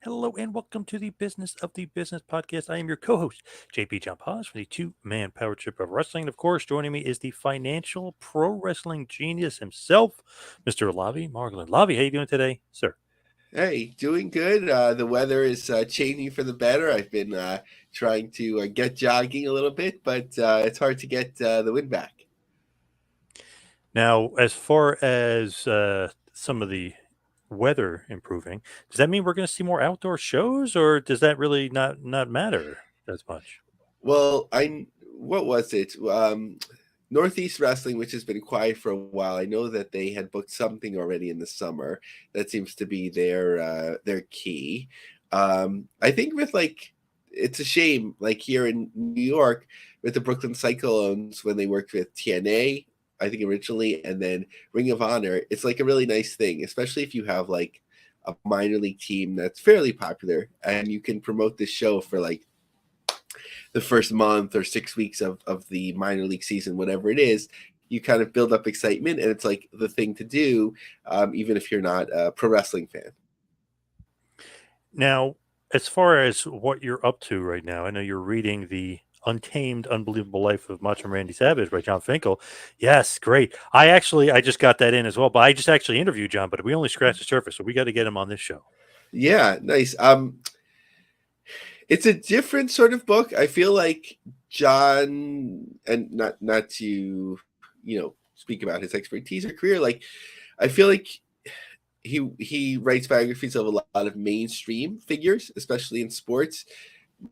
Hello and welcome to the Business of the Business podcast. I am your co-host, JP John Paz from the two-man power trip of wrestling. And of course, joining me is the financial pro wrestling genius himself, Mr. Lavie, Margolin. Lavie, how you doing today, sir? Hey, doing good. The weather is changing for the better. I've been trying to get jogging a little bit, but it's hard to get the wind back. Now, as far as some of the weather improving, does that mean we're going to see more outdoor shows, or does that really not matter as much? Well, what was it? Northeast Wrestling, which has been quiet for a while. I know that they had booked something already in the summer. That seems to be their key. I think with it's a shame, like here in New York with the Brooklyn Cyclones when they worked with TNA, I think originally, and then Ring of Honor. It's like a really nice thing, especially if you have like a minor league team that's fairly popular and you can promote this show for like the first month or 6 weeks of the minor league season, whatever it is. You kind of build up excitement, and it's like the thing to do, even if you're not a pro wrestling fan. Now, as far as what you're up to right now, I know you're reading the Untamed, Unbelievable Life of Macho Man Randy Savage by John Finkel. Yes, great. I just got that in as well, but I just actually interviewed John, but we only scratched the surface, so we got to get him on this show. Yeah, nice. It's a different sort of book. I feel like John, and not to speak about his expertise or career, like I feel like he writes biographies of a lot of mainstream figures, especially in sports.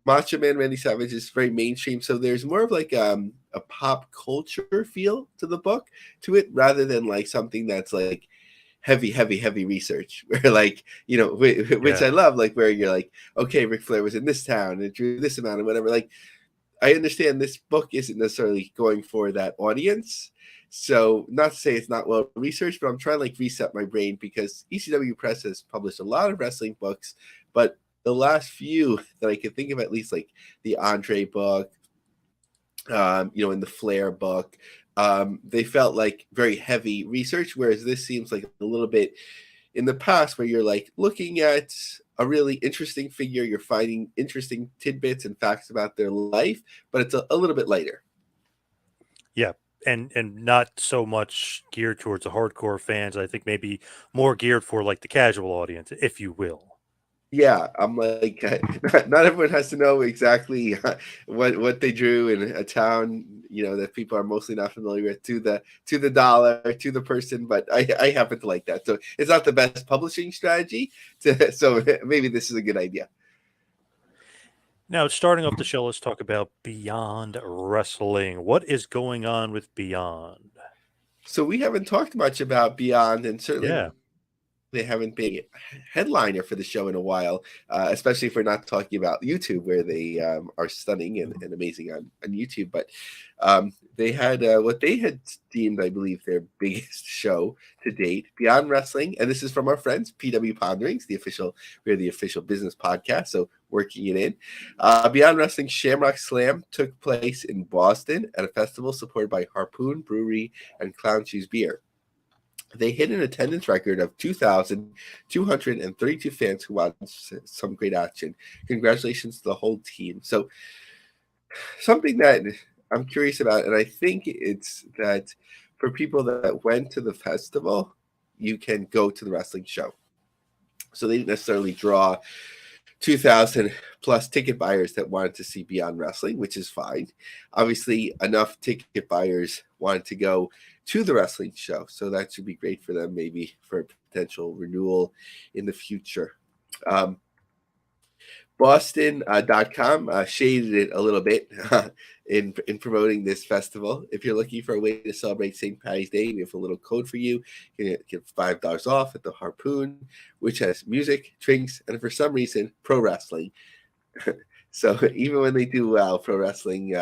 Macho Man Randy Savage is very mainstream, so there's more of like a pop culture feel to the book to it, rather than like something that's like heavy research. Where like which Yeah. I love, like where you're like, okay, Ric Flair was in this town and it drew this amount and whatever. Like I understand this book isn't necessarily going for that audience. So not to say it's not well researched, but I'm trying to like reset my brain because ECW Press has published a lot of wrestling books, but the last few that I could think of, at least like the Andre book, in the Flair book, they felt like very heavy research, whereas this seems like a little bit in the past where you're like looking at a really interesting figure, you're finding interesting tidbits and facts about their life, but it's a little bit lighter. Yeah. And not so much geared towards the hardcore fans. I think maybe more geared for like the casual audience, if you will. Yeah, I'm like, not everyone has to know exactly what they drew in a town, that people are mostly not familiar with, to the dollar, to the person. But I happen to like that, so it's not the best publishing strategy. So maybe this is a good idea. Now, starting off the show, let's talk about Beyond Wrestling. What is going on with Beyond? So we haven't talked much about Beyond, and certainly Yeah. they haven't been a headliner for the show in a while, especially if we're not talking about YouTube, where they are stunning and amazing on YouTube. But they had what they had deemed, I believe, their biggest show to date, Beyond Wrestling. And this is from our friends, PW Ponderings, we're the official business podcast, so working it in. Beyond Wrestling Shamrock Slam took place in Boston at a festival supported by Harpoon Brewery and Clown Shoes Beer. They hit an attendance record of 2,232 fans who watched some great action. Congratulations to the whole team. So, something that I'm curious about, and I think it's that for people that went to the festival, you can go to the wrestling show. So, they didn't necessarily draw 2,000 plus ticket buyers that wanted to see Beyond Wrestling, which is fine. Obviously, enough ticket buyers wanted to go to the wrestling show. So that should be great for them, maybe for a potential renewal in the future. Um, Boston.com shaded it a little bit in promoting this festival. If you're looking for a way to celebrate St. Patty's Day, we have a little code for you. You can get $5 off at the Harpoon, which has music, drinks, and for some reason, pro wrestling. So even when they do well, pro wrestling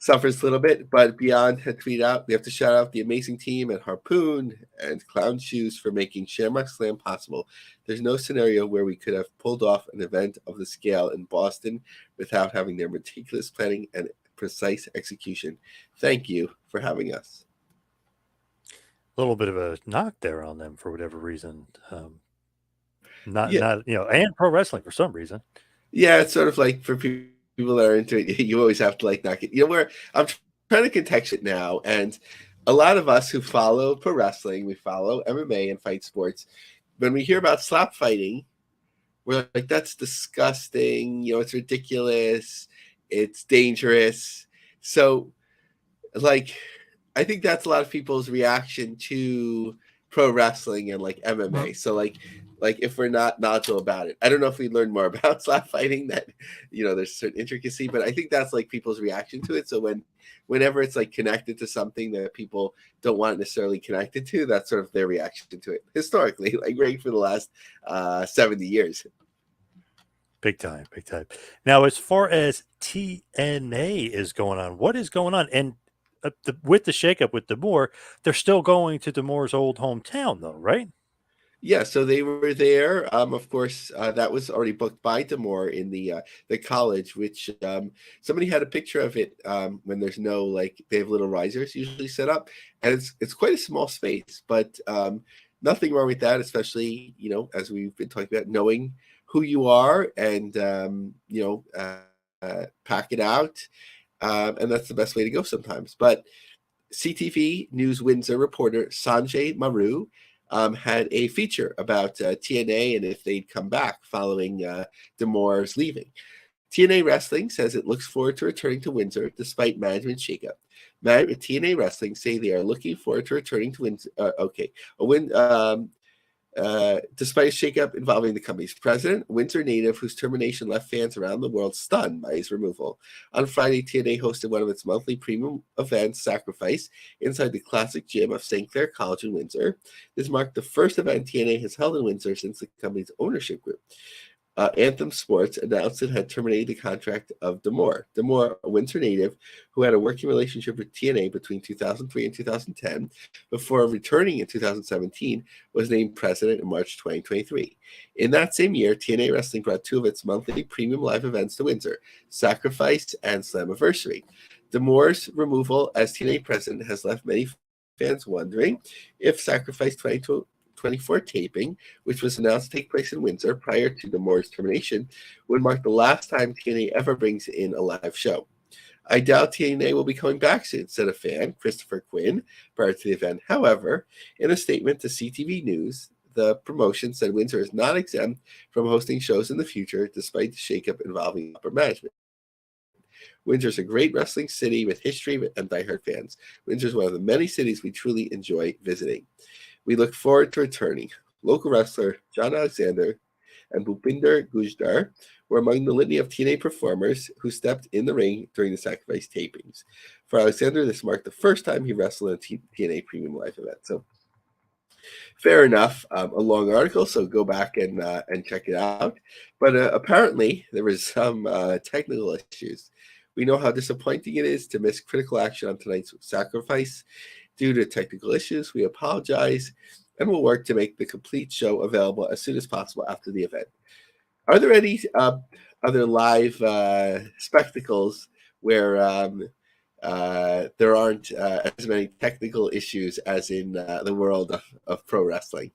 suffers a little bit. But Beyond had tweeted out, we have to shout out the amazing team at Harpoon and Clown Shoes for making Shamrock Slam possible. There's no scenario where we could have pulled off an event of the scale in Boston without having their meticulous planning and precise execution. Thank you for having us. A little bit of a knock there on them for whatever reason. Not Yeah, not and pro wrestling for some reason. yeah, it's sort of like for people that are into it, you always have to like knock it. Where I'm trying to contextualize it now, and a lot of us who follow pro wrestling, we follow MMA and fight sports. When we hear about slap fighting, we're like, that's disgusting. It's ridiculous. It's dangerous. So, like, I think that's a lot of people's reaction to pro wrestling and like MMA. So, like if we're not knowledgeable about it, I don't know if we learn more about slap fighting that there's certain intricacy, but I think that's like people's reaction to it. So whenever it's like connected to something that people don't want it necessarily connected to, that's sort of their reaction to it historically, like right for the last 70 years. Big time, big time. Now, as far as TNA is going on, what is going on? And with the shakeup with D'Amore, they're still going to D'Amore's old hometown, though, right? Yeah, so they were there. Of course, that was already booked by D'Amore in the college, which somebody had a picture of it when there's no like they have little risers usually set up, and it's quite a small space, but nothing wrong with that, especially as we've been talking about knowing who you are and pack it out, and that's the best way to go sometimes. But CTV News Windsor reporter Sanjay Maru had a feature about TNA and if they'd come back following D'Amore's leaving. TNA Wrestling says it looks forward to returning to Windsor despite management shakeup. Management at TNA Wrestling say they are looking forward to returning to Windsor. Despite a shakeup involving the company's president, Windsor native whose termination left fans around the world stunned by his removal. On Friday, TNA hosted one of its monthly premium events, Sacrifice, inside the classic gym of St. Clair College in Windsor. This marked the first event TNA has held in Windsor since the company's ownership group. Anthem Sports announced it had terminated the contract of D'Amore. D'Amore, a Windsor native who had a working relationship with TNA between 2003 and 2010, before returning in 2017, was named president in March 2023. In that same year, TNA Wrestling brought two of its monthly premium live events to Windsor, Sacrifice and Slammiversary. D'Amore's removal as TNA president has left many fans wondering if Sacrifice 2024 taping, which was announced to take place in Windsor prior to D'Amore's termination, would mark the last time TNA ever brings in a live show. I doubt TNA will be coming back soon, said a fan, Christopher Quinn, prior to the event. However, in a statement to CTV News, the promotion said Windsor is not exempt from hosting shows in the future, despite the shakeup involving upper management. Windsor is a great wrestling city with history and diehard fans. Windsor is one of the many cities we truly enjoy visiting. We look forward to returning. Local wrestler John Alexander and Bhupinder Gujdar were among the litany of TNA performers who stepped in the ring during the Sacrifice tapings. For Alexander, this marked the first time he wrestled in a TNA Premium Live event. So, fair enough. A long article, so go back and check it out. But apparently, there was some technical issues. We know how disappointing it is to miss critical action on tonight's Sacrifice. Due to technical issues, we apologize and will work to make the complete show available as soon as possible after the event. Are there any other live spectacles where there aren't as many technical issues as in the world of pro wrestling?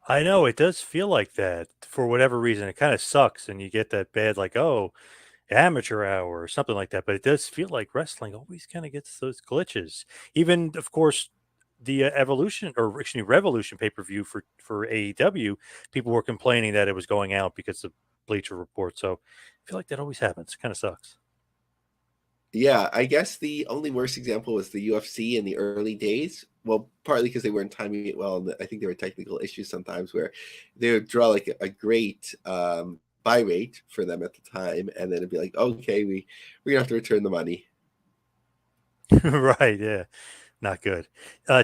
I know it does feel like that for whatever reason. It kind of sucks, and you get that bad, like, oh, amateur hour or something like that. But it does feel like wrestling always kind of gets those glitches. Even, of course, the Evolution or excuse me, Revolution pay per view for AEW, people were complaining that it was going out because of Bleacher Report. So I feel like that always happens. Kind of sucks. Yeah, I guess the only worst example was the UFC in the early days. Well, partly because they weren't timing it well, and I think there were technical issues sometimes where they would draw like a great buy rate for them at the time, and then it'd be like, okay, we're gonna have to return the money. Right? Yeah, not good.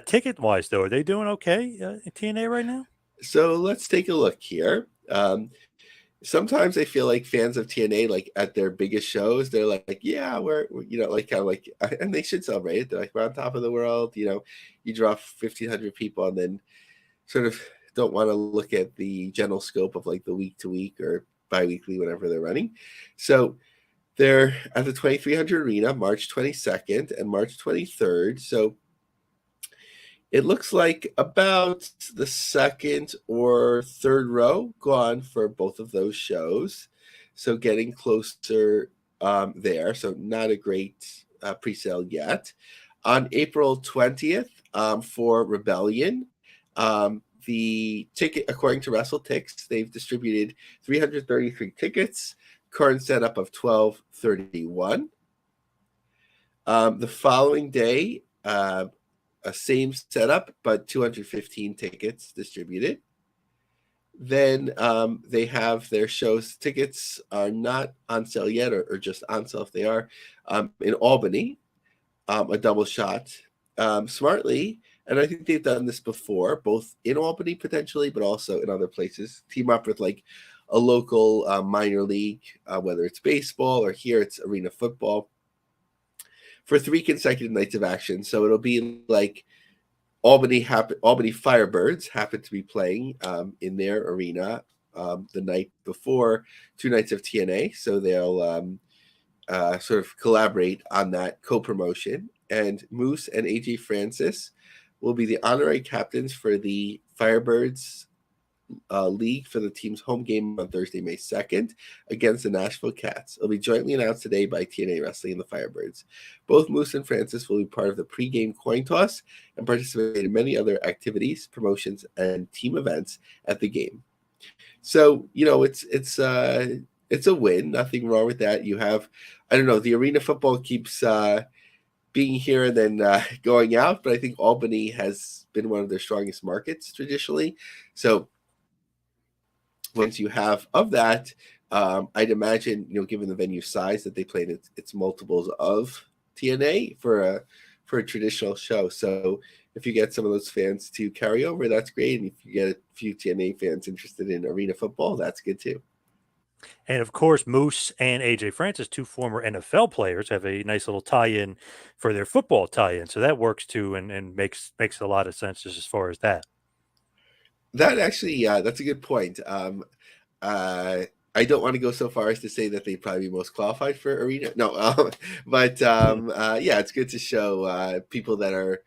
Ticket wise, though, are they doing okay in TNA right now? So let's take a look here. Sometimes I feel like fans of TNA, like at their biggest shows, they're like, yeah, like kind of like, and they should celebrate it. They're like, we're on top of the world. You draw 1,500 people and then sort of don't want to look at the general scope of like the week to week or bi-weekly, whenever they're running. So they're at the 2300 Arena, March 22nd and March 23rd. So It looks like about the second or third row gone for both of those shows. So getting closer there. So not a great pre-sale yet. On April 20th for Rebellion, the ticket, according to WrestleTix, they've distributed 333 tickets, current setup of 1231. The following day, a same setup, but 215 tickets distributed. Then they have their shows. Tickets are not on sale yet, or just on sale if they are, in Albany, a double shot. Smartly, and I think they've done this before, both in Albany potentially, but also in other places, team up with like a local minor league, whether it's baseball or here it's arena football, for 3 consecutive nights of action. So it'll be like Albany Firebirds happen to be playing in their arena the night before 2 nights of TNA. So they'll sort of collaborate on that co-promotion. And Moose and AJ Francis will be the honorary captains for the Firebirds league for the team's home game on Thursday, May 2nd against the Nashville Cats. It'll be jointly announced today by TNA Wrestling and the Firebirds. Both Moose and Francis will be part of the pregame coin toss and participate in many other activities, promotions, and team events at the game. So, it's a win. Nothing wrong with that. You have, I don't know, the arena football keeps being here and then going out, but I think Albany has been one of their strongest markets traditionally. So once you have of that, I'd imagine, given the venue size that they played, it's multiples of TNA for a traditional show. So if you get some of those fans to carry over, that's great. And if you get a few TNA fans interested in arena football, that's good too. And of course, Moose and AJ Francis, 2 former NFL players, have a nice little tie-in for their football tie-in. So that works too, and makes a lot of sense just as far as that. That actually, that's a good point. I don't want to go so far as to say that they probably be most qualified for arena. No, but yeah, it's good to show people that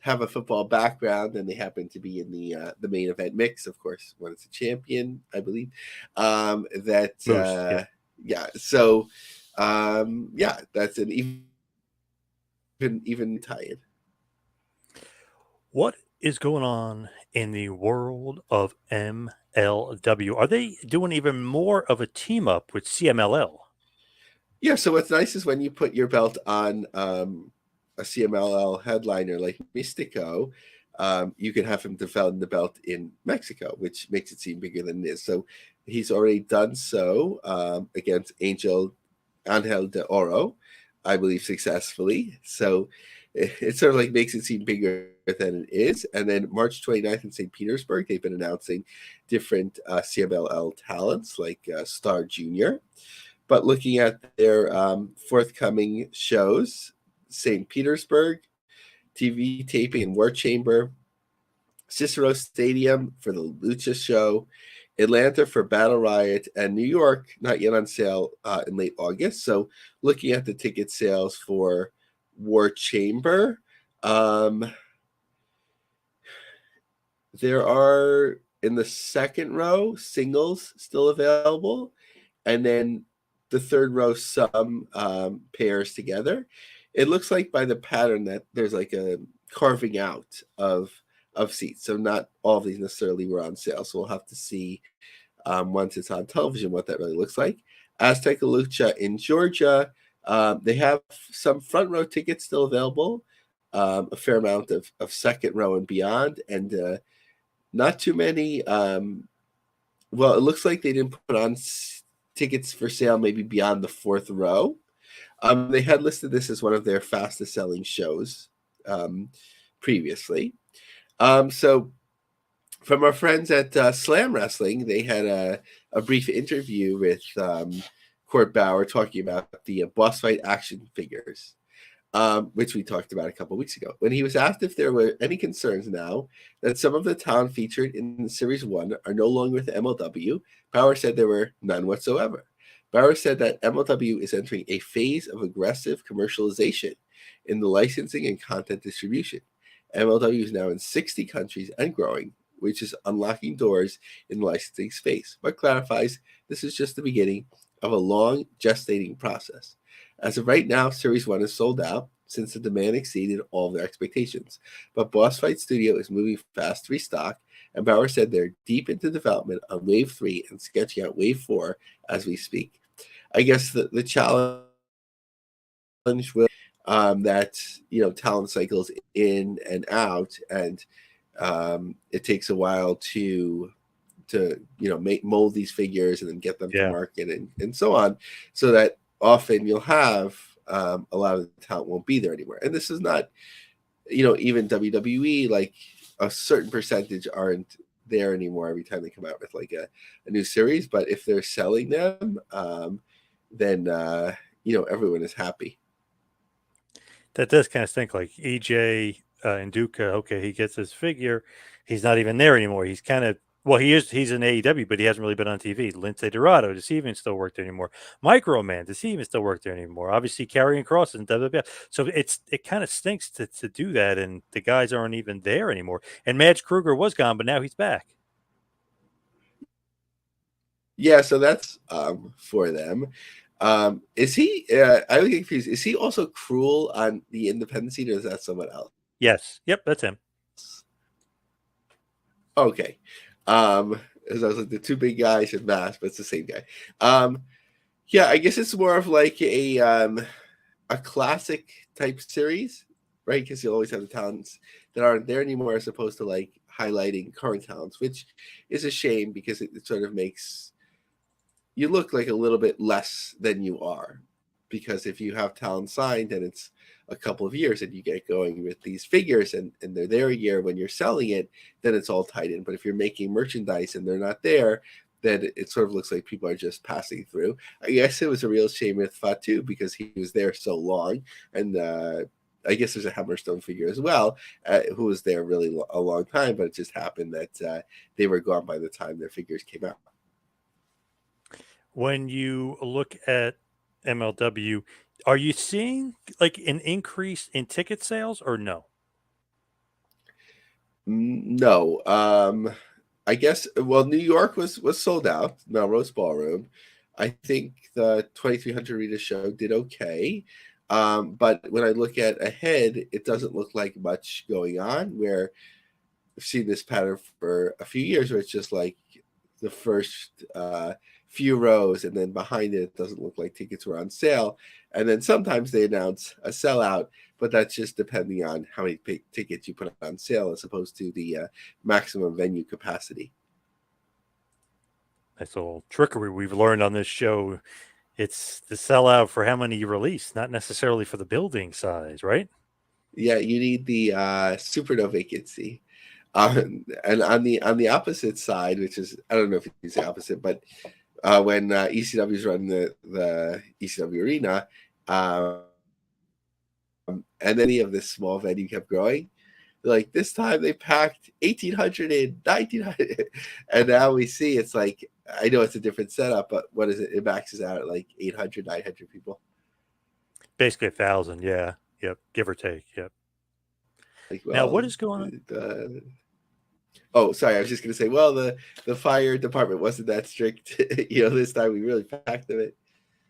have a football background and they happen to be in the main event mix. Of course, when it's a champion, I believe. That Moose, yeah. So yeah, that's an even tie-in. What is going on in the world of MLW? Are they doing even more of a team up with CMLL? Yeah, so what's nice is when you put your belt on a CMLL headliner like Mystico, you can have him defend the belt in Mexico, which makes it seem bigger than it is. So he's already done so against Angel de Oro, I believe, successfully. So it sort of like makes it seem bigger than it is. And then March 29th in St. Petersburg, they've been announcing different CMLL talents like Star Jr., but looking at their forthcoming shows, St. Petersburg, TV taping in War Chamber, Cicero Stadium for the Lucha show, Atlanta for Battle Riot, and New York, not yet on sale in late August. So looking at the ticket sales for War Chamber, there are, in the second row, singles still available, and then the third row, some pairs together. It looks like by the pattern that there's like a carving out of seats. So not all of these necessarily were on sale. So we'll have to see once it's on television what that really looks like. Azteca Lucha in Georgia, they have some front row tickets still available, a fair amount of second row and beyond, and not too many. Well, it looks like they didn't put on tickets for sale maybe beyond the fourth row. They had listed this as one of their fastest selling shows previously. So from our friends at Slam Wrestling, they had a brief interview with Court Bauer talking about the boss fight action figures, which we talked about a couple weeks ago. When he was asked if there were any concerns now that some of the talent featured in Series 1 are no longer with MLW, Bauer said there were none whatsoever. Bauer said that MLW is entering a phase of aggressive commercialization in the licensing and content distribution. MLW is now in 60 countries and growing, which is unlocking doors in the licensing space, but clarifies this is just the beginning of a long gestating process. As of right now, Series 1 is sold out since the demand exceeded all of their expectations. But Boss Fight Studio is moving fast to restock, and Bauer said they're deep into development on Wave 3 and sketching out Wave 4 as we speak. I guess the challenge will that talent cycles in and out, and it takes a while to mold these figures and then get them to market and so on, so that often you'll have a lot of the talent won't be there anymore. And this is not even WWE, like a certain percentage aren't there anymore every time they come out with like a new series, but if they're selling them, then everyone is happy. That does kind of stink. Like EJ and Duca, okay, he gets his figure. He's not even there anymore. He's kind of, well, he's in AEW, but he hasn't really been on TV. Lince Dorado, does he even still work there anymore? Microman, does he even still work there anymore? Obviously, Karrion Kross is in WWF. So it kind of stinks to do that, and the guys aren't even there anymore. And Madge Kruger was gone, but now he's back. Yeah, so that's for them. Is he? I would get confused. Is he also Cruel on the independent scene, or is that someone else? Yes. Yep, that's him. Okay. As I was like the two big guys in masks, but it's the same guy. Yeah, I guess it's more of like a classic type series, right? Because you always have the talents that aren't there anymore, as opposed to like highlighting current talents, which is a shame because it sort of makes you look like a little bit less than you are. Because if you have talent signed and it's a couple of years and you get going with these figures and they're there a year when you're selling it, then it's all tied in. But if you're making merchandise and they're not there, then it sort of looks like people are just passing through. I guess it was a real shame with Fatu because he was there so long. And I guess there's a Hammerstone figure as well, who was there really a long time, but it just happened that they were gone by the time their figures came out. When you look at MLW, are you seeing like an increase in ticket sales or no? No. I guess, well, New York was sold out, Melrose Ballroom. I think the 2300 Arena show did okay. But when I look at ahead, it doesn't look like much going on, where I've seen this pattern for a few years where it's just like the first few rows, and then behind it doesn't look like tickets were on sale. And then sometimes they announce a sellout, but that's just depending on how many tickets you put on sale as opposed to the maximum venue capacity. That's all trickery we've learned on this show. It's the sellout for how many you release, not necessarily for the building size, right? Yeah, you need the Supernova vacancy. And on the opposite side, which is, I don't know if it's the opposite, but when ECW is running the ECW arena, and any of this small venue kept growing, like this time they packed 1,800 in, 1,900, and now we see it's like, I know it's a different setup, but what is it? It maxes out at like 800, 900 people. Basically 1,000, yeah, yep, give or take, yep. Like, Now, well, what is going on? Oh, sorry. I was just going to say, well, the fire department wasn't that strict. This time we really packed them in.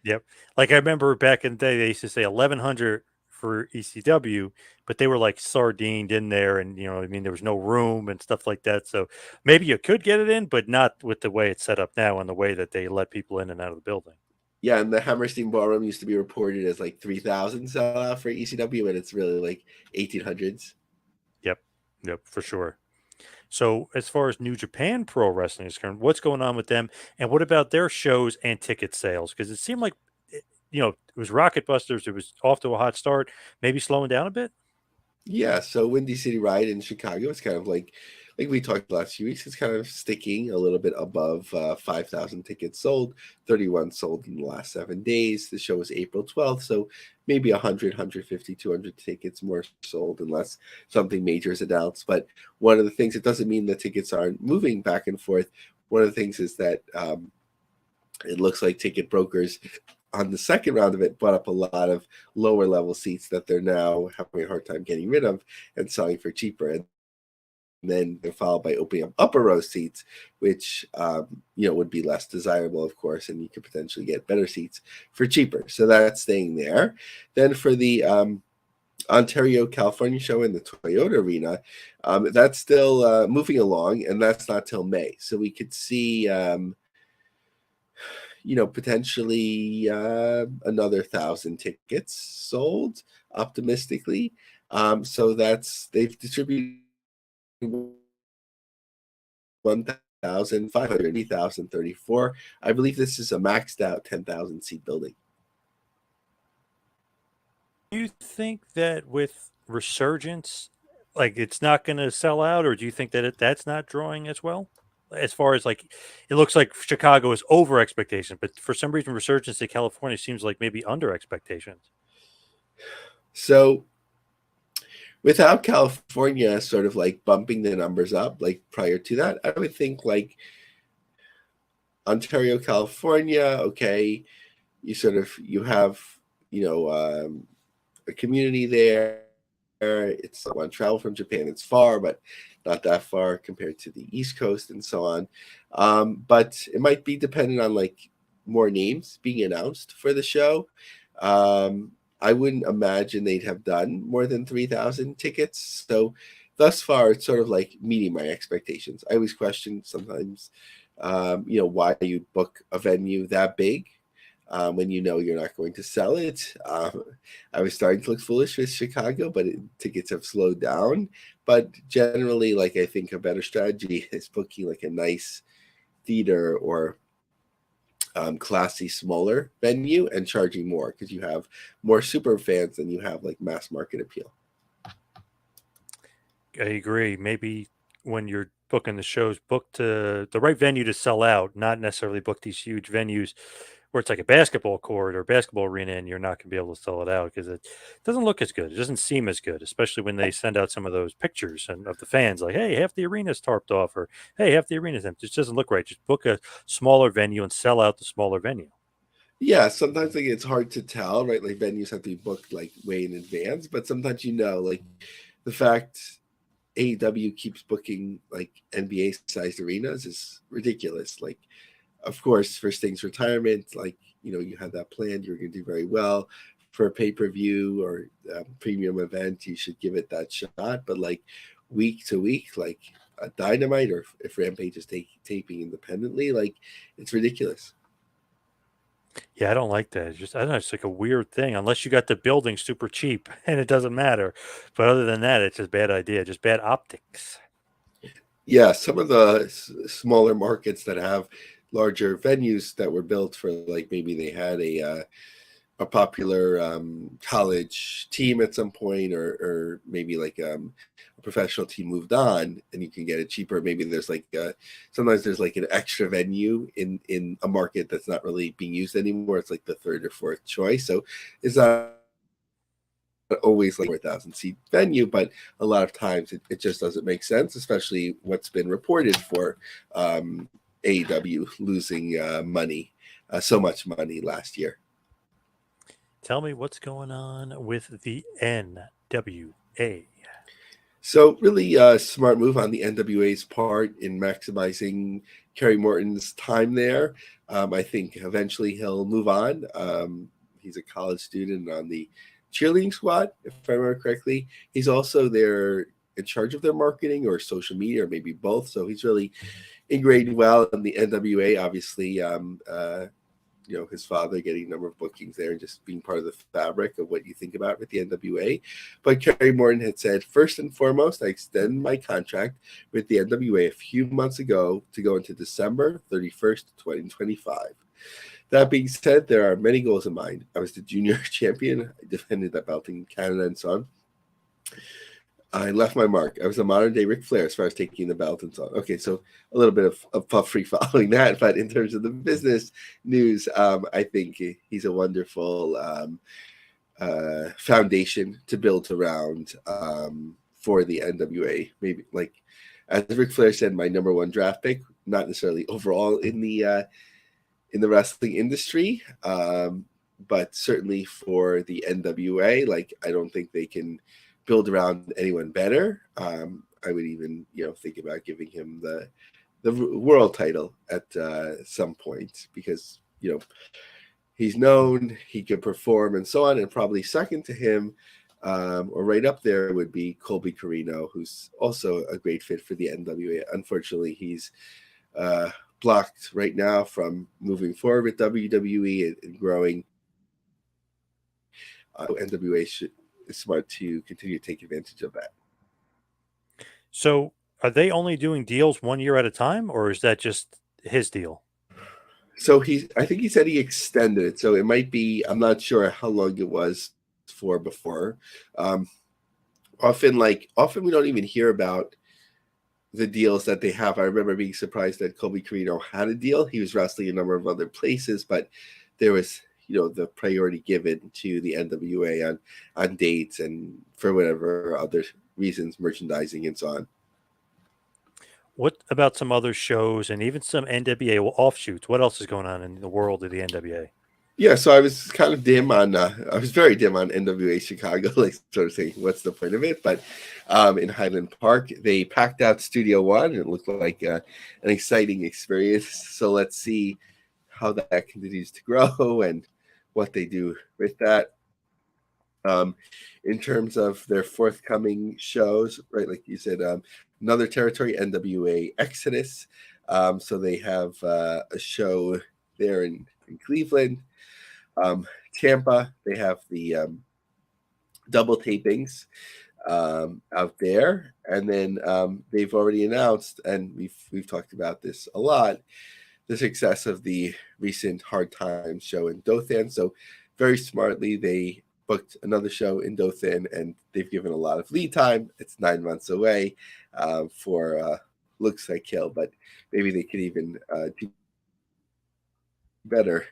Yep. Like I remember back in the day, they used to say 1,100 for ECW, but they were like sardined in there, and I mean, there was no room and stuff like that. So maybe you could get it in, but not with the way it's set up now and the way that they let people in and out of the building. Yeah, and the Hammerstein Ballroom used to be reported as like 3,000 sellout for ECW, and it's really like 1,800s. Yep, for sure. So as far as New Japan Pro Wrestling is concerned, what's going on with them, and what about their shows and ticket sales? Because it seemed like it was Rocket Busters. It was off to a hot start, maybe slowing down a bit. Yeah, so Windy City Ride in Chicago is kind of like we talked the last few weeks, it's kind of sticking a little bit above 5,000 tickets sold, 31 sold in the last 7 days. The show was April 12th, so maybe 100, 150, 200 tickets more sold unless something major is announced. But one of the things, it doesn't mean the tickets aren't moving back and forth. One of the things is that it looks like ticket brokers on the second round of it, bought up a lot of lower level seats that they're now having a hard time getting rid of and selling for cheaper. And then they're followed by opening up upper row seats, which would be less desirable, of course, and you could potentially get better seats for cheaper. So that's staying there. Then for the Ontario, California show in the Toyota Arena, that's still moving along, and that's not till May. So we could see, potentially another 1,000 tickets sold, optimistically. So they've distributed 1,500,034. I believe this is a maxed out 10,000 seat building. Do you think that with Resurgence, like it's not going to sell out, or do you think that that's not drawing as well? As far as like, it looks like Chicago is over expectation, but for some reason, Resurgence to California seems like maybe under expectations. So without California sort of like bumping the numbers up, like prior to that, I would think like Ontario, California, okay, you have, a community there. It's one travel from Japan. It's far, but not that far compared to the East Coast and so on. But it might be dependent on like more names being announced for the show. I wouldn't imagine they'd have done more than 3,000 tickets. So thus far, it's sort of like meeting my expectations. I always question sometimes, why you book a venue that big when you know you're not going to sell it. I was starting to look foolish with Chicago, but tickets have slowed down. But generally, like I think a better strategy is booking like a nice theater or classy, smaller venue and charging more because you have more super fans than you have like mass market appeal. I agree. Maybe when you're booking the shows, book to the right venue to sell out, not necessarily book these huge venues where it's like a basketball court or basketball arena and you're not going to be able to sell it out because it doesn't look as good. It doesn't seem as good, especially when they send out some of those pictures of the fans like, hey, half the arena's tarped off, or hey, half the arena's empty. It just doesn't look right. Just book a smaller venue and sell out the smaller venue. Yeah, sometimes like it's hard to tell, right? Like venues have to be booked like way in advance, but sometimes like the fact AEW keeps booking like NBA sized arenas is ridiculous. Like, of course, for Sting's retirement, like, you had that planned, you're going to do very well. For a pay per view or premium event, you should give it that shot. But like week to week, like a Dynamite or if Rampage is taping independently, like it's ridiculous. Yeah, I don't like that. It's just, I don't know, it's like a weird thing unless you got the building super cheap and it doesn't matter. But other than that, it's just bad idea, just bad optics. Yeah, some of the smaller markets that have larger venues that were built for like maybe they had a popular college team at some point, or maybe like a professional team moved on, and you can get it cheaper. Maybe there's like sometimes there's like an extra venue in a market that's not really being used anymore. It's like the third or fourth choice, so it's not always like 4,000 seat venue, but a lot of times it just doesn't make sense, especially what's been reported for AEW losing money, so much money last year. Tell me what's going on with the NWA. So really smart move on the NWA's part in maximizing Kerry Morton's time there. I think eventually he'll move on. He's a college student on the cheerleading squad, if I remember correctly. He's also there in charge of their marketing or social media, or maybe both. So he's really ingrained well in the NWA. Obviously, his father getting a number of bookings there and just being part of the fabric of what you think about with the NWA. But Kerry Morton had said, first and foremost, I extend my contract with the NWA a few months ago to go into December 31st, 2025. That being said, there are many goals in mind. I was the junior champion. I defended that belt in Canada and so on. I left my mark. I was a modern day Ric Flair as far as taking the belt and so on. Okay, so a little bit of puffery following that, but in terms of the business news, I think he's a wonderful foundation to build around for the NWA. Maybe like as Ric Flair said, my number one draft pick, not necessarily overall in the wrestling industry, but certainly for the NWA, like I don't think they can build around anyone better. I would even think about giving him the world title at some point, because he's known, he can perform, and so on. And probably second to him, or right up there, would be Colby Carino, who's also a great fit for the NWA. Unfortunately, he's blocked right now from moving forward with WWE and growing. NWA is smart to continue to take advantage of that. So are they only doing deals 1 year at a time, or is that just his deal? So I think he said he extended it. So it might be, I'm not sure how long it was for before. Often we don't even hear about the deals that they have. I remember being surprised that Colby Carino had a deal. He was wrestling a number of other places, but there was, the priority given to the NWA on dates and for whatever other reasons, merchandising and so on. What about some other shows and even some NWA offshoots? What else is going on in the world of the NWA? Yeah, so I was kind of dim on. I was very dim on NWA Chicago, like sort of saying, "What's the point of it?" But in Highland Park, they packed out Studio One, and it looked like an exciting experience. So let's see how that continues to grow and what they do with that. In terms of their forthcoming shows, right? Like you said, another territory, NWA Exodus. So they have a show there in Cleveland. Tampa, they have the double tapings out there, and then they've already announced, and we've talked about this a lot, the success of the recent Hard Times show in Dothan. So very smartly, they booked another show in Dothan, and they've given a lot of lead time. It's 9 months away for Looks Like Kill, but maybe they could even do better.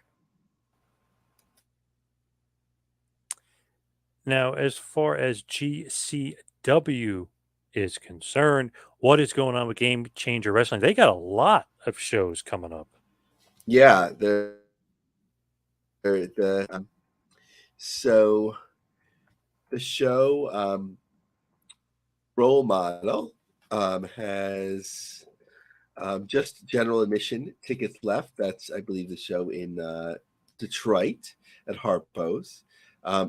Now, as far as GCW is concerned, what is going on with Game Changer Wrestling? They got a lot of shows coming up. Yeah, so the show Role Model has just general admission tickets left. That's, I believe, the show in Detroit at Harpo's.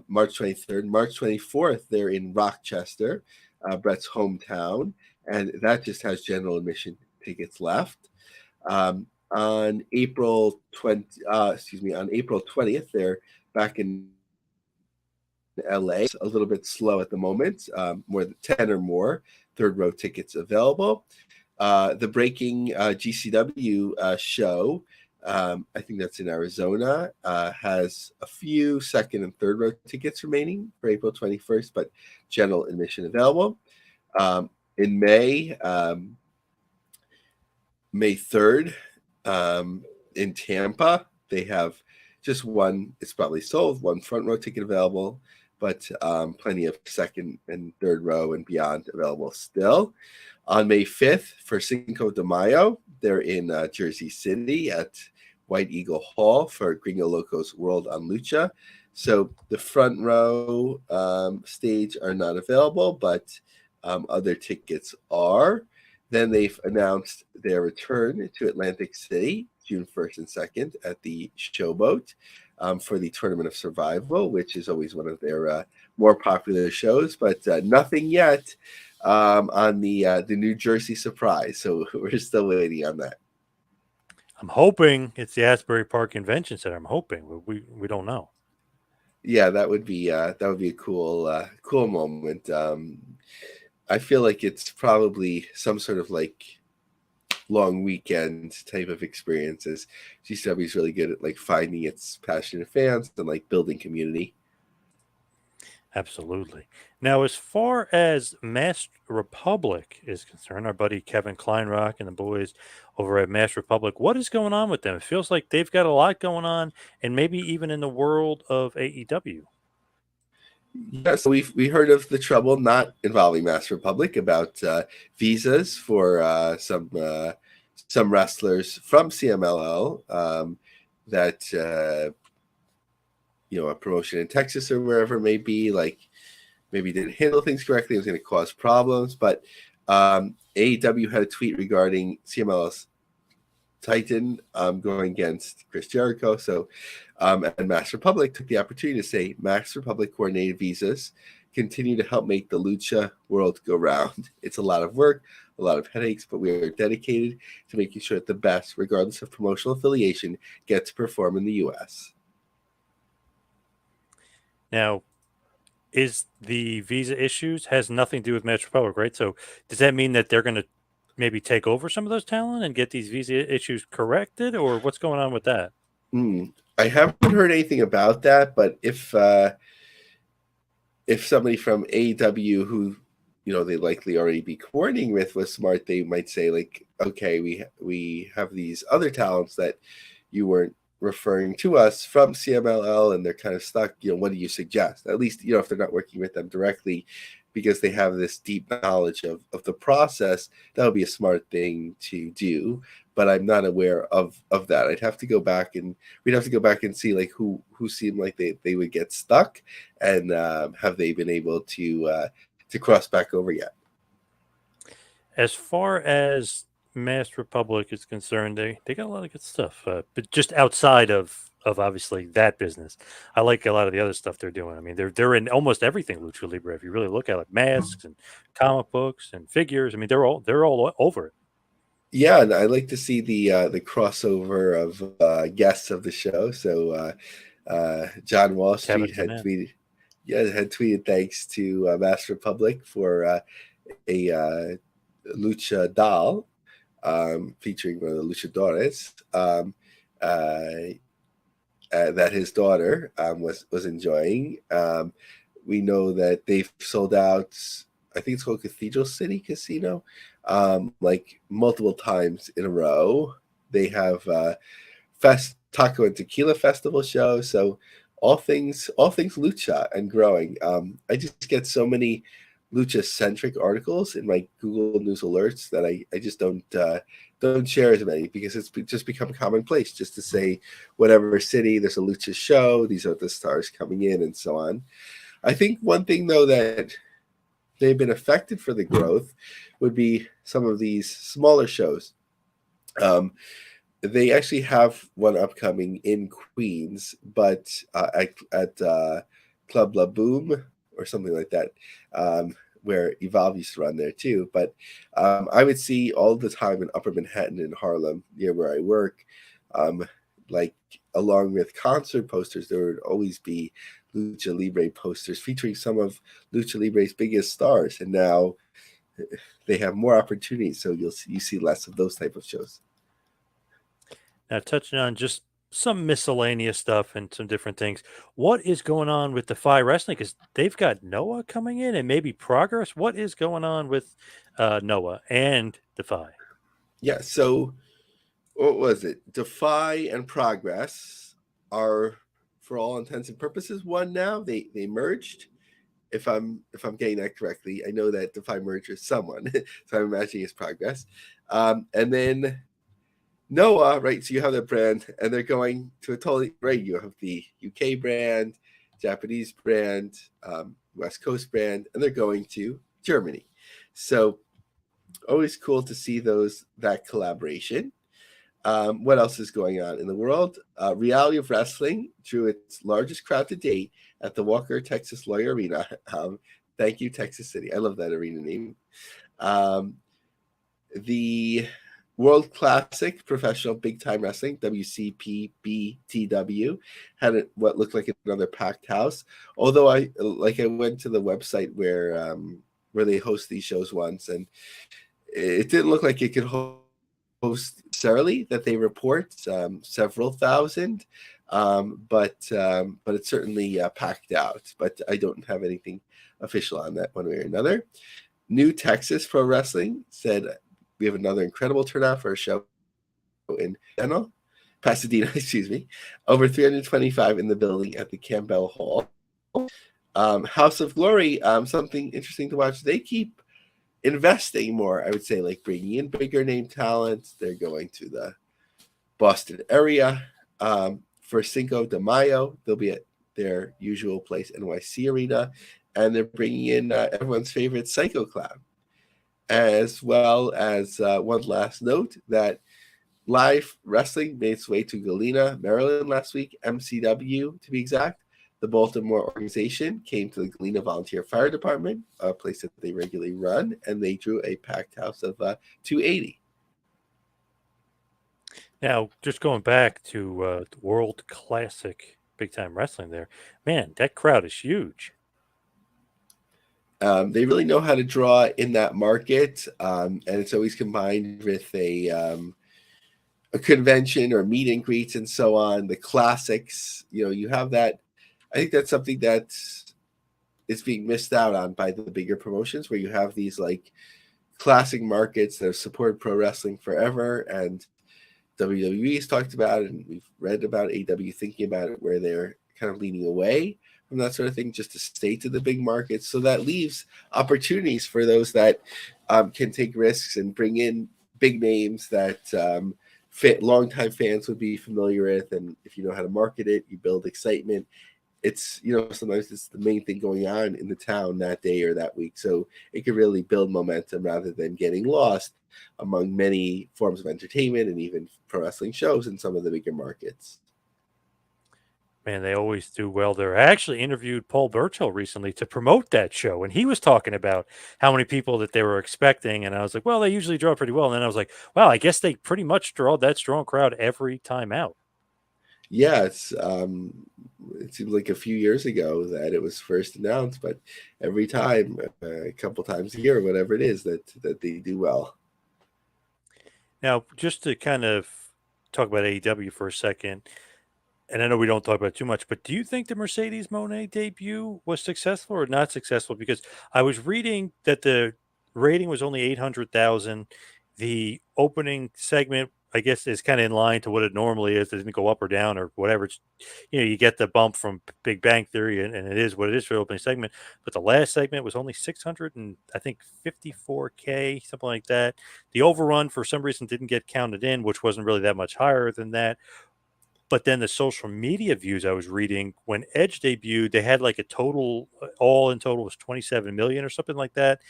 March 23rd. March 24th, they're in Rochester, Brett's hometown, and that just has general admission tickets left. On April 20th, they're back in LA. It's a little bit slow at the moment. More than 10 or more third row tickets available. The Breaking GCW show, I think that's in Arizona, has a few second and third row tickets remaining for April 21st, but general admission available. In May 3rd, in Tampa, they have just one, it's probably sold, one front row ticket available, but plenty of second and third row and beyond available still. On May 5th, for Cinco de Mayo, they're in Jersey City at White Eagle Hall for Gringo Loco's World on Lucha. So the front row stage are not available, but other tickets are. Then they've announced their return to Atlantic City, June 1st and 2nd, at the Showboat for the Tournament of Survival, which is always one of their more popular shows, but nothing yet on the New Jersey surprise. So we're still waiting on that. I'm hoping it's the Asbury Park Convention Center. I'm hoping, but we don't know. Yeah, that would be a cool moment. I feel like it's probably some sort of like long weekend type of experiences. GCW is really good at like finding its passionate fans and like building community. Absolutely. Now, as far as Masked Republic is concerned, our buddy Kevin Kleinrock and the boys over at Masked Republic, what is going on with them? It feels like they've got a lot going on, and maybe even in the world of AEW. Yes, we heard of the trouble not involving Masked Republic about visas for some wrestlers from CMLL that a promotion in Texas or wherever it may be, like maybe didn't handle things correctly, it was going to cause problems. But AEW had a tweet regarding CMLS Titan going against Chris Jericho. So, and Max Republic took the opportunity to say Max Republic coordinated visas continue to help make the lucha world go round. It's a lot of work, a lot of headaches, but we are dedicated to making sure that the best, regardless of promotional affiliation, get to perform in the U.S. Now, is the visa issues has nothing to do with Match Republic, right? So does that mean that they're going to maybe take over some of those talent and get these visa issues corrected, or what's going on with that? I haven't heard anything about that, but if somebody from AEW who they likely already be coordinating with was smart, they might say like, okay, we have these other talents that you weren't referring to us from CMLL, and they're kind of stuck. What do you suggest? At least if they're not working with them directly, because they have this deep knowledge of the process, that would be a smart thing to do. But I'm not aware of that. We'd have to go back and see like who seemed like they would get stuck, and have they been able to cross back over yet? As far as Mass Republic is concerned, they got a lot of good stuff, but just outside of obviously that business, I like a lot of the other stuff they're doing. I mean, they're in almost everything Lucha Libre. If you really look at it, like masks and comic books and figures, I mean, they're all over it. Yeah, and I like to see the crossover of guests of the show. So John Wall Street Tabitha had Man. tweeted thanks to Mass Republic for a lucha doll featuring one of the luchadores that his daughter was enjoying. We know that they've sold out, I think it's called Cathedral City Casino, like multiple times in a row. They have Taco and Tequila Festival show. So all things lucha and growing. I just get so many lucha centric articles in my Google News alerts that I just don't share as many, because it's just become commonplace just to say whatever city there's a lucha show, these are the stars coming in, and so on. I think one thing though that they've been affected for the growth would be some of these smaller shows. They actually have one upcoming in Queens, but at Club La Boom or something like that, where Evolve used to run there too. But I would see all the time in Upper Manhattan in Harlem, near where I work, like along with concert posters, there would always be Lucha Libre posters featuring some of Lucha Libre's biggest stars. And now they have more opportunities, so you see less of those type of shows. Now, touching on just some miscellaneous stuff and some different things, what is going on with Defy Wrestling? Because they've got Noah coming in and maybe Progress. What is going on with Noah and Defy? Yeah, so what was it? Defy and Progress are, for all intents and purposes, one now. They merged. If I'm getting that correctly, I know that Defy merged with someone, so I'm imagining it's Progress. And then Noah, right? So you have the brand, and they're going to a totally right. You have the UK brand, Japanese brand, West Coast brand, and they're going to Germany. So always cool to see that collaboration. What else is going on in the world? Reality of Wrestling drew its largest crowd to date at the Walker, Texas Lawyer Arena. Thank you, Texas City. I love that arena name. The World Classic Professional Big Time Wrestling, WCPBTW, had what looked like another packed house. Although I went to the website where they host these shows once, and it didn't look like it could host necessarily that they report several thousand, but it's certainly packed out. But I don't have anything official on that one way or another. New Texas Pro Wrestling said we have another incredible turnout for a show in Pasadena, excuse me. Over 325 in the building at the Campbell Hall. House of Glory, something interesting to watch. They keep investing more, I would say, like bringing in bigger name talent. They're going to the Boston area for Cinco de Mayo. They'll be their usual place, NYC Arena, and they're bringing in everyone's favorite Psycho Clown, as well as one last note that live wrestling made its way to Galena, Maryland last week, MCW to be exact. The Baltimore organization came to the Galena Volunteer Fire Department, a place that they regularly run, and they drew a packed house of 280. Now, just going back to World Classic Big Time Wrestling there, man, that crowd is huge. They really know how to draw in that market, and it's always combined with a convention or meet and greets and so on. The classics, you have that. I think that's something that is being missed out on by the bigger promotions, where you have these like classic markets that have supported pro wrestling forever, and WWE has talked about it, and we've read about AEW thinking about it, where they're kind of leaning away from that sort of thing just to stay to the big markets. So that leaves opportunities for those that can take risks and bring in big names that fit longtime fans would be familiar with. And if you know how to market it, you build excitement. It's, sometimes it's the main thing going on in the town that day or that week. So it can really build momentum rather than getting lost among many forms of entertainment and even pro wrestling shows in some of the bigger markets. Man, they always do well there. I actually interviewed Paul Burchill recently to promote that show, and he was talking about how many people that they were expecting. And I was like, well, they usually draw pretty well. And then I was like, wow, I guess they pretty much draw that strong crowd every time out. Yeah, it seems like a few years ago that it was first announced, but every time, a couple times a year, whatever it is, that they do well. Now, just to kind of talk about AEW for a second, and I know we don't talk about it too much, but do you think the Mercedes Mone debut was successful or not successful? Because I was reading that the rating was only 800,000. The opening segment, I guess, is kind of in line to what it normally is. It doesn't go up or down or whatever. It's, you get the bump from Big Bang Theory, and it is what it is for the opening segment. But the last segment was only 600 and I think 54K, something like that. The overrun for some reason didn't get counted in, which wasn't really that much higher than that. But then the social media views I was reading when Edge debuted, they had like a total, all in total was 27 million or something like that.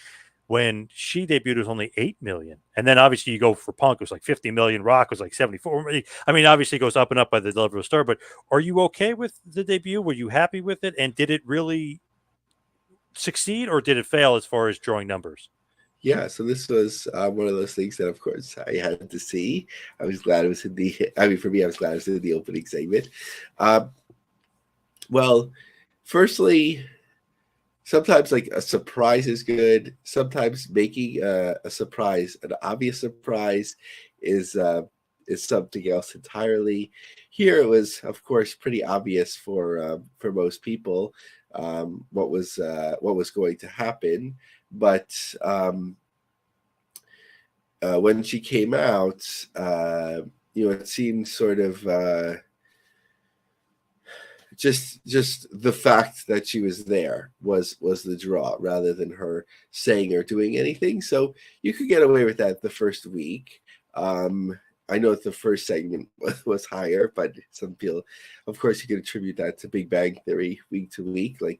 When she debuted, it was only 8 million. And then obviously you go for Punk, it was like 50 million. Rock was like 74 million. I mean, obviously it goes up and up by the level of star, but are you okay with the debut? Were you happy with it? And did it really succeed or did it fail as far as drawing numbers? Yeah, so this was one of those things that, of course, I had to see. I was glad it was in the. I mean, for me, I was glad it was in the opening segment. Well, firstly, sometimes like a surprise is good. Sometimes making a surprise an obvious surprise is something else entirely. Here, it was, of course, pretty obvious for most people what was going to happen. But when she came out, it seemed sort of just the fact that she was there was the draw, rather than her saying or doing anything. So you could get away with that the first week. I know the first segment was higher, but some people, of course, you can attribute that to Big Bang Theory week to week. Like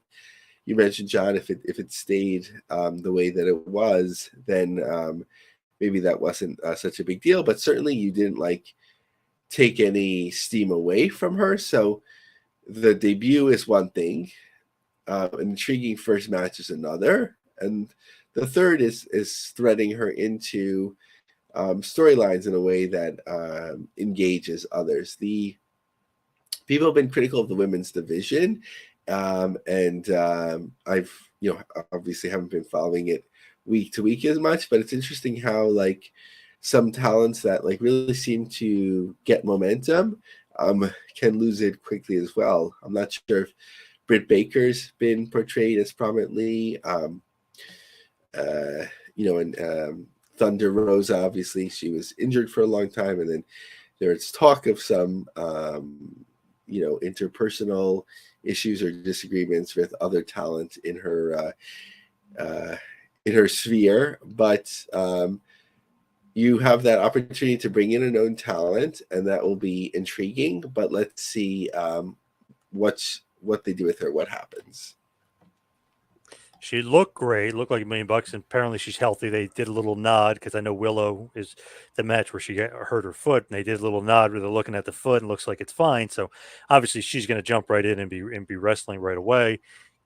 you mentioned, John, if it stayed the way that it was, then maybe that wasn't such a big deal. But certainly you didn't take any steam away from her. So the debut is one thing, an intriguing first match is another, and the third is threading her into storylines in a way that engages others. The people have been critical of the women's division. And I've, obviously haven't been following it week to week as much, but it's interesting how some talents that really seem to get momentum can lose it quickly as well. I'm not sure if Britt Baker's been portrayed as prominently, and Thunder Rosa, obviously she was injured for a long time, and then there's talk of some, interpersonal issues or disagreements with other talent in her sphere, but you have that opportunity to bring in a known talent, and that will be intriguing. But let's see what they do with her, what happens. She looked great, looked like $1,000,000, and apparently she's healthy. They did a little nod because I know Willow is the match where she hurt her foot, and they did a little nod where they're looking at the foot and looks like it's fine. So obviously she's going to jump right in and be wrestling right away.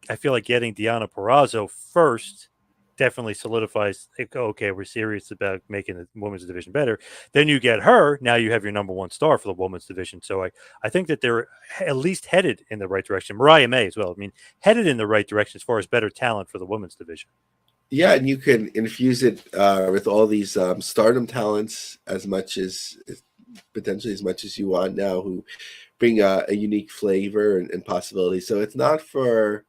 I feel like getting Deonna Purrazzo first definitely solidifies, like, okay, we're serious about making the women's division better. Then you get her. Now you have your number one star for the women's division. So I think that they're at least headed in the right direction. Mariah May as well. I mean, headed in the right direction as far as better talent for the women's division. Yeah, and you can infuse it with all these Stardom talents as much as potentially as much as you want now, who bring a unique flavor and possibility. So it's not for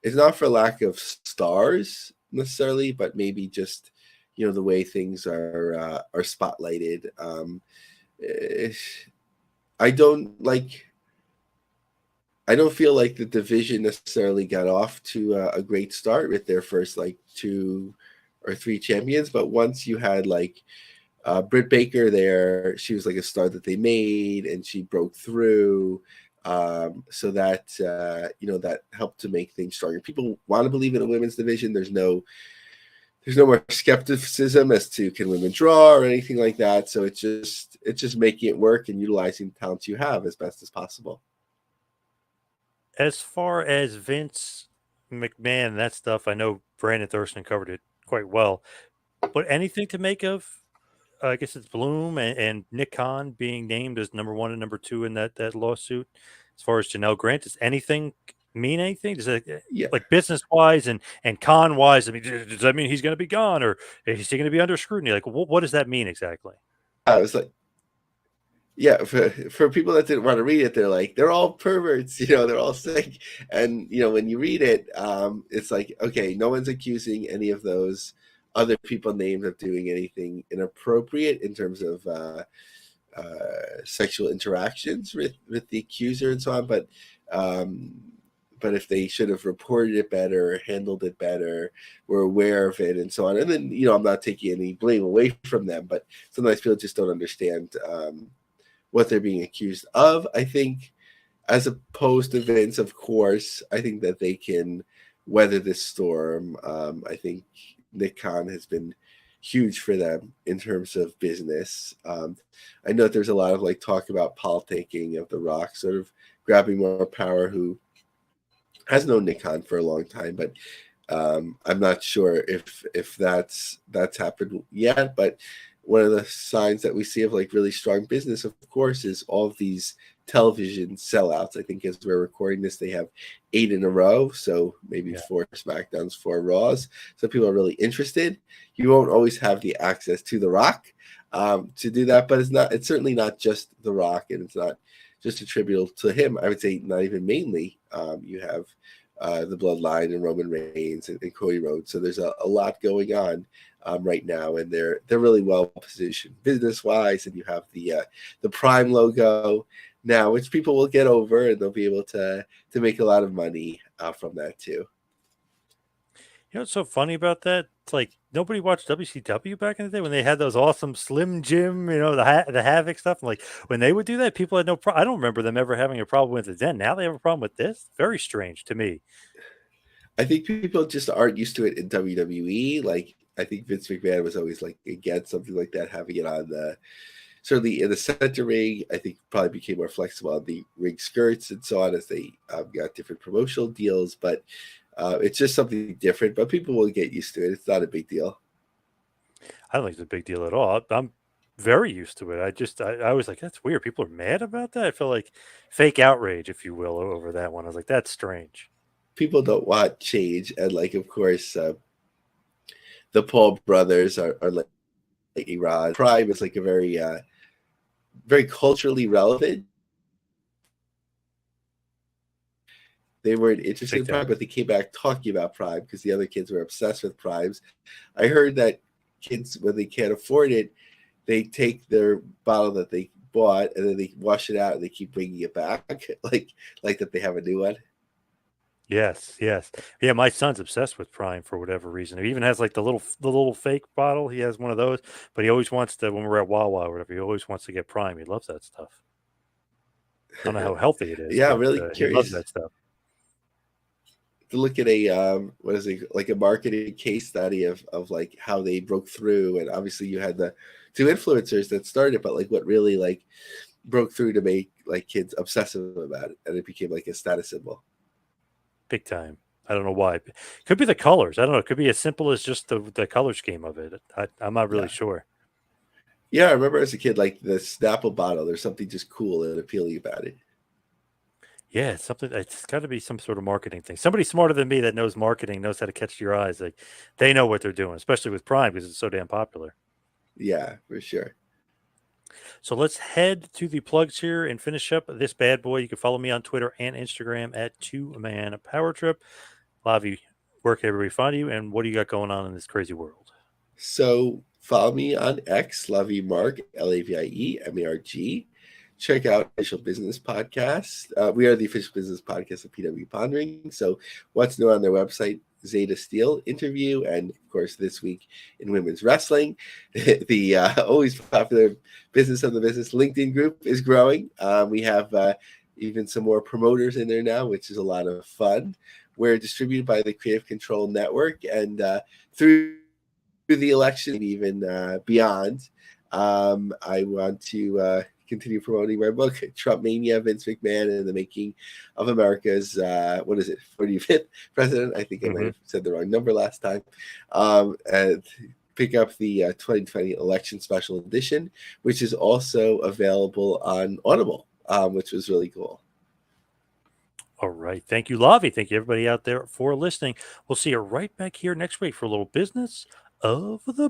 lack of stars necessarily, but maybe just the way things are spotlighted. I don't feel like the division necessarily got off to a great start with their first like 2 or 3 champions, but once you had like Britt Baker there, she was like a star that they made, and she broke through. So that that helped to make things stronger. People want to believe in a women's division. There's no more skepticism as to can women draw or anything like that. So it's just making it work and utilizing the talents you have as best as possible. As far as Vince McMahon and that stuff, I know Brandon Thurston covered it quite well. But anything to make of, I guess it's Bloom and Nick Khan being named as number 1 and number 2 in that lawsuit. As far as Janelle Grant, does anything mean anything? Does it, like business wise and con wise? I mean, does that mean he's going to be gone, or is he going to be under scrutiny? Like, what does that mean exactly? I was like, yeah, for people that didn't want to read it, they're all perverts, they're all sick. And when you read it, it's like, okay, no one's accusing any of those other people named of doing anything inappropriate in terms of sexual interactions with the accuser and so on. But if they should have reported it better, handled it better, were aware of it and so on. And then, I'm not taking any blame away from them, but sometimes people just don't understand what they're being accused of. I think, as opposed to Vince, of course, I think that they can weather this storm. I think Nick Khan has been huge for them in terms of business. I know that there's a lot of talk about politicking of The Rock sort of grabbing more power, who has known Nick Khan for a long time, but I'm not sure if that's happened yet. But one of the signs that we see of really strong business, of course, is all of these television sellouts. I think as we're recording this, they have 8 in a row, so maybe 4 SmackDowns, 4 Raws. So people are really interested. You won't always have the access to The Rock to do that, but it's certainly not just The Rock, and it's not just attributable to him. I would say not even mainly. You have the Bloodline and Roman Reigns and Cody Rhodes. So there's a lot going on right now, and they're really well positioned business wise. And you have the Prime logo now, which people will get over, and they'll be able to make a lot of money from that too. What's so funny about that? It's like nobody watched WCW back in the day when they had those awesome Slim Jim, the Havoc stuff. Like when they would do that, people had no problem. I don't remember them ever having a problem with it then. Now they have a problem with this. Very strange to me. I think people just aren't used to it in WWE. I think Vince McMahon was always against something like that, having it on certainly in the center ring. I think probably became more flexible on the ring skirts and so on as they got different promotional deals. But it's just something different, but people will get used to it. It's not a big deal. I don't think it's a big deal at all. I'm very used to it. I was like, that's weird. People are mad about that. I feel like fake outrage, if you will, over that one. I was like, that's strange. People don't want change. And of course, the Paul brothers are like Iran. Prime is a very, very culturally relevant. They weren't interested in Prime, but they came back talking about Prime because the other kids were obsessed with Primes. I heard that kids, when they can't afford it, they take their bottle that they bought and then they wash it out and they keep bringing it back, like that they have a new one. Yes. Yeah, my son's obsessed with Prime for whatever reason. He even has the little fake bottle. He has one of those, but he always wants to, when we're at Wawa or whatever, he always wants to get Prime. He loves that stuff. I don't know how healthy it is. Yeah, but, really he loves curious. that stuff. to look at a what is it, like a marketing case study of like how they broke through, and obviously you had the two influencers that started, but like what really like broke through to make like kids obsessive about it, and it became like a status symbol. Big time. I don't know why. Could be the colors. I don't know. It could be as simple as just the color scheme of it. I'm not really Yeah. sure. Yeah, I remember as a kid, like the Snapple bottle, there's something just cool and appealing about it. Yeah, it's something. It's got to be some sort of marketing thing. Somebody smarter than me that knows marketing knows how to catch your eyes. Like they know what they're doing, especially with Prime because it's so damn popular. Yeah, for sure. So let's head to the plugs here and finish up this bad boy. You can follow me on Twitter and Instagram at Two Man Power Trip. Lavie, where can everybody find you, and what do you got going on in this crazy world? So follow me on X, Lavie Marg, LAVIE MARG. Check out Official Business Podcast. We are the official business podcast of PW Pondering. So what's new on their website? Zeta Steel interview, and of course this week in women's wrestling, the always popular Business of the Business LinkedIn group is growing. We have even some more promoters in there now, which is a lot of fun. We're distributed by the Creative Control Network, and through the election, and even beyond, I want to continue promoting my book, Trump Mania, Vince McMahon and the Making of America's, 45th president. I think I might have said the wrong number last time. And pick up the 2020 election special edition, which is also available on Audible, which was really cool. All right. Thank you, Lavie. Thank you, everybody out there, for listening. We'll see you right back here next week for a little business of the